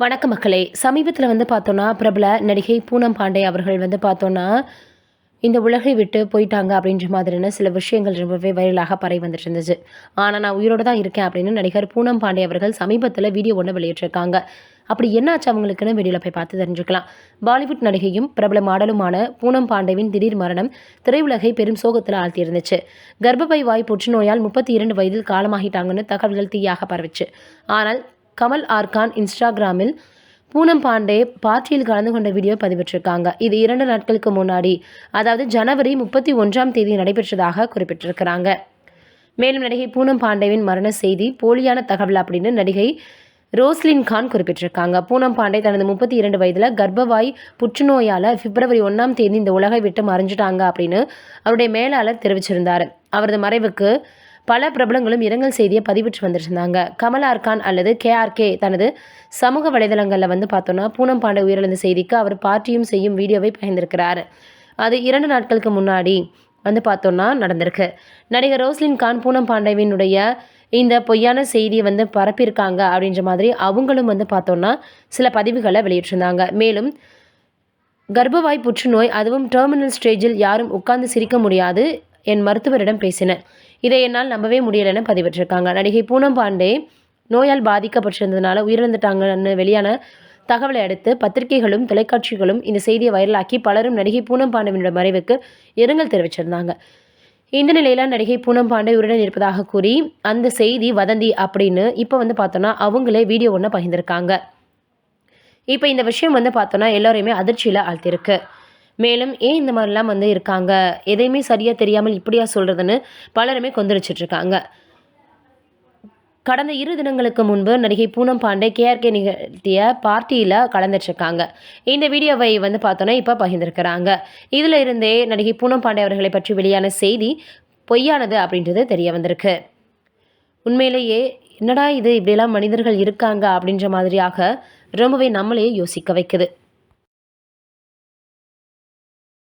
வணக்க மக்களே. சமீபத்தில் பார்த்தோன்னா பிரபல நடிகை பூனம் பாண்டே அவர்கள் பார்த்தோன்னா இந்த உலகை விட்டு போயிட்டாங்க அப்படின்ற மாதிரியான சில விஷயங்கள் ரொம்பவே வைரலாக பரவி வந்துட்டு இருந்துச்சு. ஆனால் நான் உயிரோடு தான் இருக்கேன் அப்படின்னு நடிகர் பூனம் பாண்டே அவர்கள் சமீபத்தில் வீடியோ ஒன்று வெளியிட்டிருக்காங்க. அப்படி என்னாச்சு அவங்களுக்குன்னு வீடியோவில் போய் பார்த்து தெரிஞ்சுக்கலாம். பாலிவுட் நடிகையும் பிரபல மாடலுமான பூனம் பாண்டேவின் திடீர் மரணம் திரையுலகை பெரும் சோகத்தில் ஆழ்த்தியிருந்துச்சு. கர்ப்பப்பை வாய் புற்றுநோயால் 32 வயதில் காலமாகிட்டாங்கன்னு தகவல்கள் தீயாக பரவிச்சு. ஆனால் கமல் ஆர்கான் இன்ஸ்டாகிராமில் பூனம் பாண்டே பார்ட்டியில் கலந்து கொண்ட வீடியோ பதிவிட்டிருக்காங்க. இது 2 நாட்களுக்கு முன்னாடி, அதாவது ஜனவரி 31ஆம் தேதி நடைபெற்றதாக குறிப்பிட்டிருக்கிறாங்க. மேலும் நடிகை பூனம் பாண்டேவின் மரண செய்தி போலியான தகவல் அப்படின்னு நடிகை ரோஸ்லின் கான் குறிப்பிட்டிருக்காங்க. பூனம் பாண்டே தனது 32 வயதில் கர்ப்பவாய் புற்றுநோயால் பிப்ரவரி 1ஆம் தேதி இந்த உலகை விட்டு மறைஞ்சிட்டாங்க அப்படின்னு அவருடைய மேலாளர் தெரிவிச்சிருந்தார். அவரது மறைவுக்கு பல பிரபலங்களும் இரங்கல் செய்தியை பதிவிட்டு வந்துருந்தாங்க. கமல் ஆர்கான் அல்லது KRK தனது சமூக வலைதளங்களில் பார்த்தோன்னா பூனம் பாண்டே உயிரிழந்த செய்திக்கு அவர் பார்ட்டியும் செய்யும் வீடியோவை பகிர்ந்திருக்கிறார். அது 2 நாட்களுக்கு முன்னாடி பார்த்தோன்னா நடந்திருக்கு. நடிகர் ரோஸ்லின் கான் பூனம் பாண்டேவினுடைய இந்த பொய்யான செய்தியை பரப்பியிருக்காங்க அப்படின்ற மாதிரி அவங்களும் பார்த்தோன்னா சில பதிவுகளை வெளியிட்டிருந்தாங்க. மேலும் கர்ப்பவாய் புற்றுநோய், அதுவும் டெர்மினல் ஸ்டேஜில் யாரும் உட்கார்ந்து சிரிக்க முடியாது, என் மருத்துவரிடம் பேசினேன், இதை என்னால் நம்பவே முடியலைன்னு பதிவிட்டிருக்காங்க. நடிகை பூனம் பாண்டே நோயால் பாதிக்கப்பட்டிருந்ததுனால உயிரிழந்துட்டாங்கன்னு வெளியான தகவலை அடுத்து பத்திரிகைகளும் தொலைக்காட்சிகளும் இந்த செய்தியை வைரலாக்கி பலரும் நடிகை பூனம் பாண்டேவினோட மறைவுக்கு இரங்கல் தெரிவிச்சிருந்தாங்க. இந்த நிலையில நடிகை பூனம் பாண்டே உயிருடன் இருப்பதாக கூறி அந்த செய்தி வதந்தி அப்படின்னு இப்போ பார்த்தோன்னா அவங்களே வீடியோ ஒன்று பகிர்ந்திருக்காங்க. இப்போ இந்த விஷயம் பார்த்தோன்னா எல்லோரையுமே அதிர்ச்சியில் ஆழ்த்திருக்கு. மேலும் ஏன் இந்த மாதிரிலாம் இருக்காங்க, எதையுமே சரியாக தெரியாமல் இப்படியா சொல்கிறதுன்னு பலருமே கொந்தளிச்சிட்ருக்காங்க. கடந்த 2 தினங்களுக்கு முன்பு நடிகை பூனம் பாண்டே KRK நிகழ்த்திய பார்ட்டியில் கலந்துட்டுருக்காங்க. இந்த வீடியோவை பார்த்தோன்னா இப்போ பகிர்ந்திருக்கிறாங்க. இதில் இருந்தே நடிகை பூனம் பாண்டே அவர்களை பற்றி வெளியான செய்தி பொய்யானது அப்படின்றது தெரிய வந்திருக்கு. உண்மையிலேயே என்னடா இது, இப்படியெல்லாம் மனிதர்கள் இருக்காங்க அப்படின்ற மாதிரியாக ரொம்பவே நம்மளையே யோசிக்க வைக்குது.